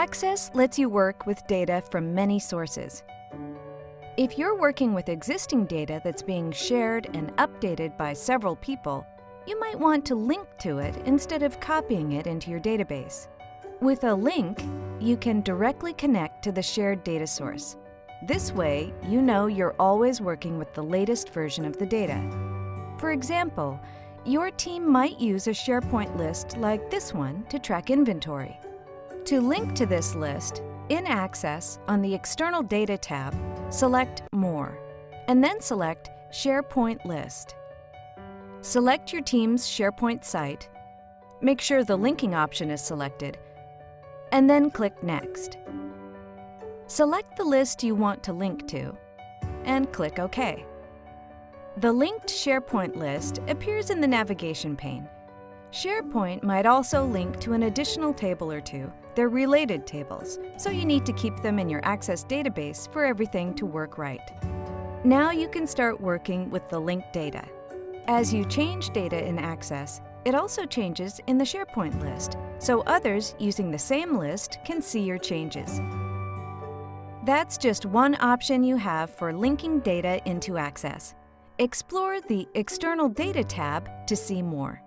Access lets you work with data from many sources. If you're working with existing data that's being shared and updated by several people, you might want to link to it instead of copying it into your database. With a link, you can directly connect to the shared data source. This way, you know you're always working with the latest version of the data. For example, your team might use a SharePoint list like this one to track inventory. To link to this list, in Access, on the External Data tab, select More, and then select SharePoint List. Select your team's SharePoint site, make sure the linking option is selected, and then click Next. Select the list you want to link to, and click OK. The linked SharePoint list appears in the navigation pane. SharePoint might also link to an additional table or two. They're related tables, so you need to keep them in your Access database for everything to work right. Now you can start working with the linked data. As you change data in Access, it also changes in the SharePoint list, so others using the same list can see your changes. That's just one option you have for linking data into Access. Explore the External Data tab to see more.